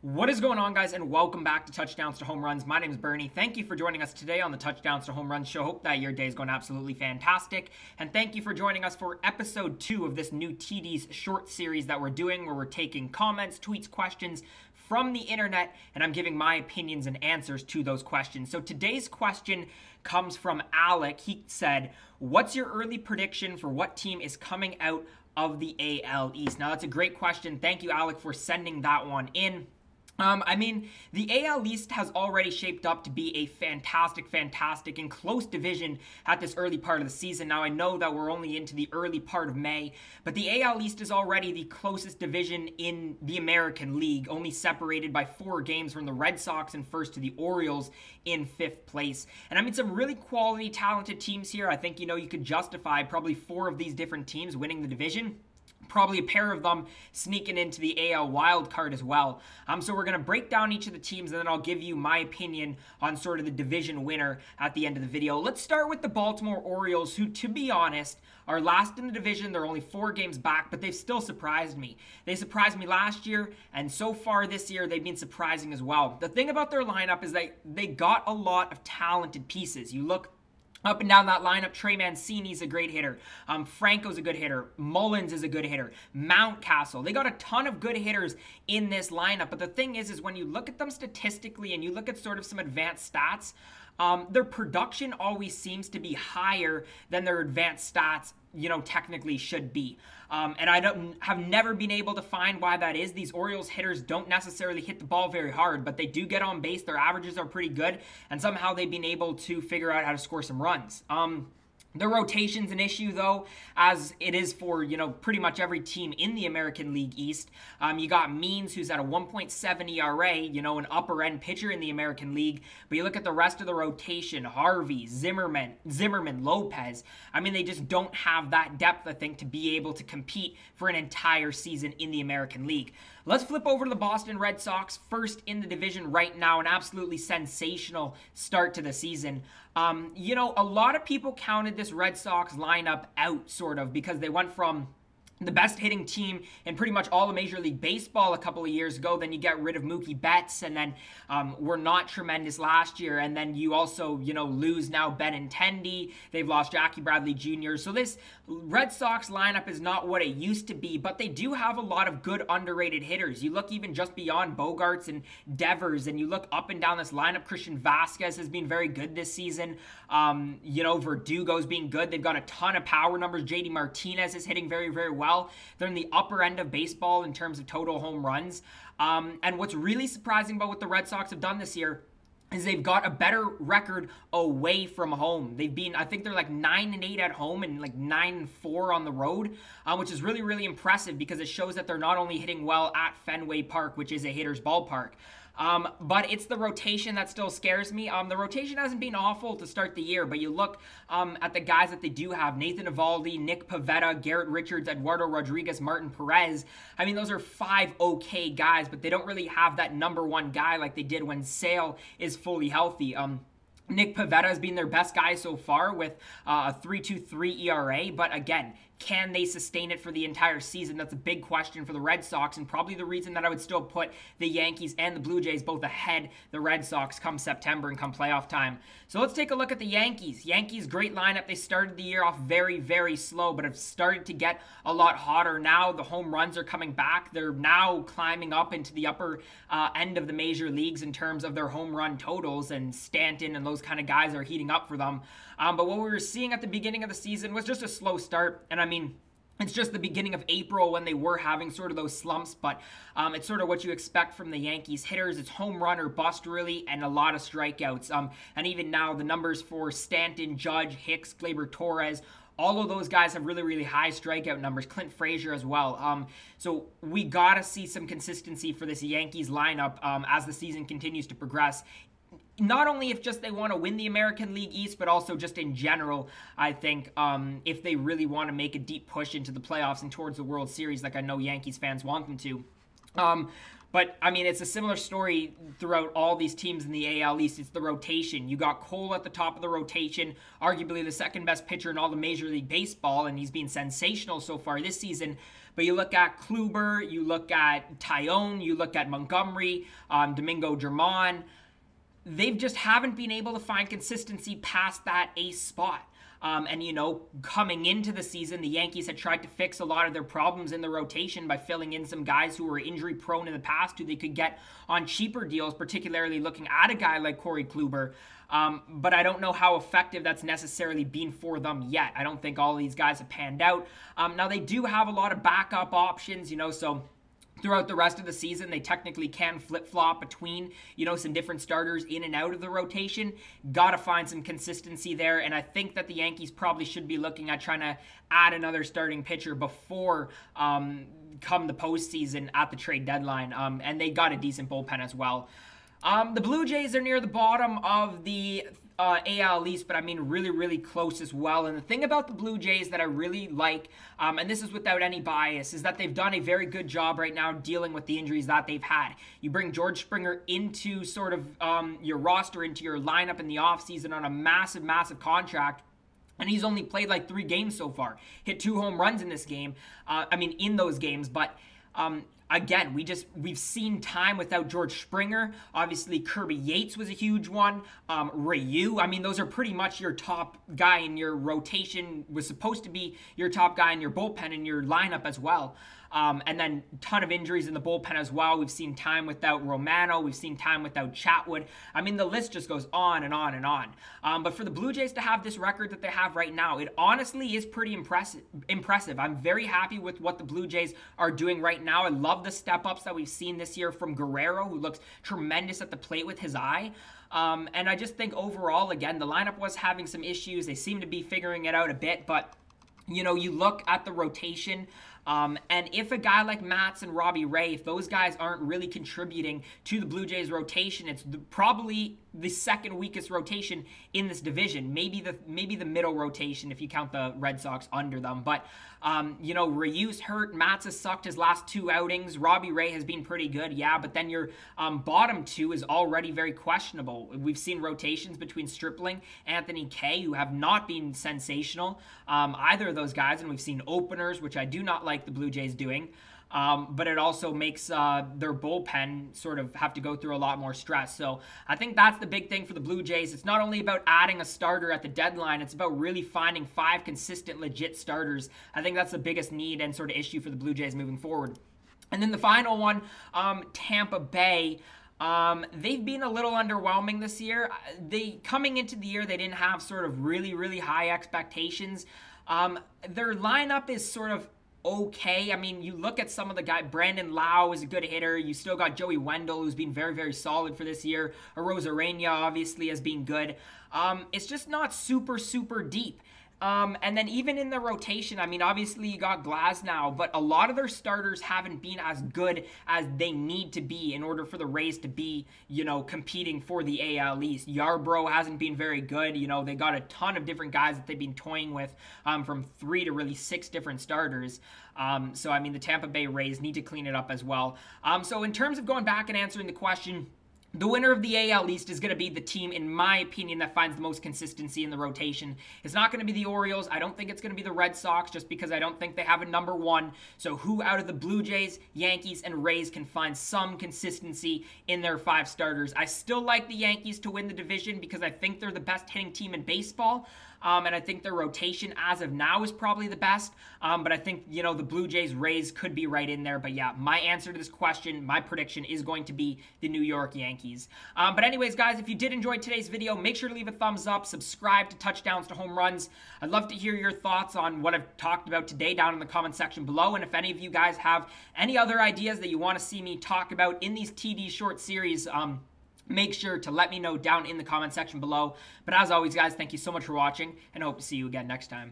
What is going on, guys, and welcome back to Touchdowns to Home Runs. My name is Bernie. Thank you for joining us today on the Touchdowns to Home Runs show. Hope that your day is going absolutely fantastic. And thank you for joining us for episode 2 of this new TDS short series that we're doing, where we're taking comments, tweets, questions from the internet, and I'm giving my opinions and answers to those questions. So today's question comes from Alek. He said, "What's your early prediction for what team is coming out of the AL East?" Now, that's a great question. Thank you, Alek, for sending that one in. The AL East has already shaped up to be a fantastic and close division at this early part of the season. Now, I know that we're only into the early part of May, but the AL East is already the closest division in the American League, only separated by 4 games from the Red Sox in first to the Orioles in 5th place. And some really quality, talented teams here. I think, you could justify probably 4 of these different teams winning the division. Probably a pair of them sneaking into the AL wild card as well. So we're going to break down each of the teams, and then I'll give you my opinion on sort of the division winner at the end of the video. Let's start with the Baltimore Orioles, who, to be honest, are last in the division. They're only 4 games back, but they've still surprised me. They surprised me last year, and so far this year, they've been surprising as well. The thing about their lineup is that they got a lot of talented pieces. You look up and down that lineup, Trey Mancini's a great hitter. Franco's a good hitter. Mullins is a good hitter. Mountcastle. They got a ton of good hitters in this lineup. But the thing is when you look at them statistically and you look at sort of some advanced stats, their production always seems to be higher than their advanced stats, technically should be. And I have never been able to find why that is. These Orioles hitters don't necessarily hit the ball very hard, but they do get on base. Their averages are pretty good, and somehow they've been able to figure out how to score some runs. The rotation's an issue, though, as it is for, pretty much every team in the American League East. You got Means, who's at a 1.7 ERA, an upper-end pitcher in the American League. But you look at the rest of the rotation, Harvey, Zimmerman, Lopez. They just don't have that depth, I think, to be able to compete for an entire season in the American League. Let's flip over to the Boston Red Sox, first in the division right now, an absolutely sensational start to the season. A lot of people counted this Red Sox lineup out, sort of, because they went from the best hitting team in pretty much all of Major League Baseball a couple of years ago. Then you get rid of Mookie Betts, and then were not tremendous last year. And then you also, lose now Benintendi. They've lost Jackie Bradley Jr. So this Red Sox lineup is not what it used to be, but they do have a lot of good underrated hitters. You look even just beyond Bogarts and Devers, and you look up and down this lineup. Christian Vasquez has been very good this season. Verdugo's being good. They've got a ton of power numbers. JD Martinez is hitting very, very well. They're in the upper end of baseball in terms of total home runs. And what's really surprising about what the Red Sox have done this year is they've got a better record away from home. I think they're like 9-8 at home and like 9-4 on the road, which is really, really impressive because it shows that they're not only hitting well at Fenway Park, which is a hitter's ballpark, but it's the rotation that still scares me. The rotation hasn't been awful to start the year, but you look at the guys that they do have: Nathan Eovaldi, Nick Pivetta, Garrett Richards, Eduardo Rodriguez, Martin Perez. Those are 5 okay guys, but they don't really have that number 1 guy like they did when Sale is fully healthy. Nick Pivetta has been their best guy so far with a 3.23 ERA, but again, can they sustain it for the entire season? That's a big question for the Red Sox, and probably the reason that I would still put the Yankees and the Blue Jays both ahead the Red Sox come September and come playoff time. So let's take a look at the Yankees. Yankees, great lineup. They started the year off very, very slow, but have started to get a lot hotter now. The home runs are coming back. They're now climbing up into the upper end of the major leagues in terms of their home run totals, and Stanton and those kind of guys are heating up for them. But what we were seeing at the beginning of the season was just a slow start, and it's just the beginning of April when they were having sort of those slumps, but it's sort of what you expect from the Yankees hitters. It's home run or bust, really, and a lot of strikeouts. And even now, the numbers for Stanton, Judge, Hicks, Gleyber Torres, all of those guys have really, really high strikeout numbers. Clint Frazier as well. So we got to see some consistency for this Yankees lineup as the season continues to progress. Not only if just they want to win the American League East, but also just in general, I think, if they really want to make a deep push into the playoffs and towards the World Series, like I know Yankees fans want them to. But, it's a similar story throughout all these teams in the AL East. It's the rotation. You got Cole at the top of the rotation, arguably the second best pitcher in all the Major League Baseball, and he's been sensational so far this season. But you look at Kluber, you look at Tyone, you look at Montgomery, Domingo Germán, they've just haven't been able to find consistency past that ace spot. And, you know, coming into the season, the Yankees had tried to fix a lot of their problems in the rotation by filling in some guys who were injury prone in the past who they could get on cheaper deals, particularly looking at a guy like Corey Kluber. But I don't know how effective that's necessarily been for them yet. I don't think all of these guys have panned out. Now, they do have a lot of backup options, you know, so throughout the rest of the season, they technically can flip-flop between, you know, some different starters in and out of the rotation. Got to find some consistency there, and I think that the Yankees probably should be looking at trying to add another starting pitcher before come the postseason at the trade deadline, and they got a decent bullpen as well. The Blue Jays are near the bottom of the AL East, but I mean really, really close as well. And the thing about the Blue Jays that I really like, and this is without any bias, is that they've done a very good job right now dealing with the injuries that they've had. You bring George Springer into sort of your roster, into your lineup in the offseason on a massive, massive contract. And he's only played like 3 games so far. Hit 2 home runs in this game. In those games, but again, we've seen time without George Springer. Obviously, Kirby Yates was a huge one. Ryu, I mean, those are pretty much your top guy in your rotation, was supposed to be your top guy in your bullpen and your lineup as well. And then a ton of injuries in the bullpen as well. We've seen time without Romano. We've seen time without Chatwood. I mean, the list just goes on and on and on. But for the Blue Jays to have this record that they have right now, it honestly is pretty impressive. I'm very happy with what the Blue Jays are doing right now. I love the step-ups that we've seen this year from Guerrero, who looks tremendous at the plate with his eye. And I just think overall, again, the lineup was having some issues. They seem to be figuring it out a bit, but you know, you look at the rotation, and if a guy like Matz and Robbie Ray, if those guys aren't really contributing to the Blue Jays rotation, it's probably the second weakest rotation in this division. Maybe the middle rotation if you count the Red Sox under them. But you know, Ryu's hurt. Matz has sucked his last 2 outings. Robbie Ray has been pretty good, yeah, but then your bottom 2 is already very questionable. We've seen rotations between Stripling, Anthony Kay, who have not been sensational, either of those guys, and we've seen openers, which I do not like the Blue Jays doing. But it also makes their bullpen sort of have to go through a lot more stress. So I think that's the big thing for the Blue Jays. It's not only about adding a starter at the deadline, it's about really finding 5 consistent, legit starters. I think that's the biggest need and sort of issue for the Blue Jays moving forward. And then the final one, Tampa Bay. They've been a little underwhelming this year. Coming into the year, they didn't have sort of really, really high expectations. Their lineup is sort of okay. I mean, you look at some of the guys. Brandon Lau is a good hitter. You still got Joey Wendell, who's been very, very solid for this year. Arozarena obviously has been good. It's just not super, super deep. And then even in the rotation, I mean, obviously you got Glasnow, but a lot of their starters haven't been as good as they need to be in order for the Rays to be, you know, competing for the AL East. Yarbrough hasn't been very good. You know, they got a ton of different guys that they've been toying with, from 3 to really 6 different starters. So, I mean, the Tampa Bay Rays need to clean it up as well. So in terms of going back and answering the question, the winner of the AL East is going to be the team, in my opinion, that finds the most consistency in the rotation. It's not going to be the Orioles. I don't think it's going to be the Red Sox, just because I don't think they have a number 1. So who out of the Blue Jays, Yankees, and Rays can find some consistency in their 5 starters? I still like the Yankees to win the division because I think they're the best hitting team in baseball. And I think their rotation as of now is probably the best. But I think, you know, the Blue Jays, Rays could be right in there. But yeah, my answer to this question, my prediction is going to be the New York Yankees. But anyways, guys, if you did enjoy today's video, make sure to leave a thumbs up, subscribe to Touchdowns to Home Runs. I'd love to hear your thoughts on what I've talked about today down in the comment section below. And if any of you guys have any other ideas that you want to see me talk about in these TD short series, make sure to let me know down in the comment section below. But as always, guys, thank you so much for watching, and I hope to see you again next time.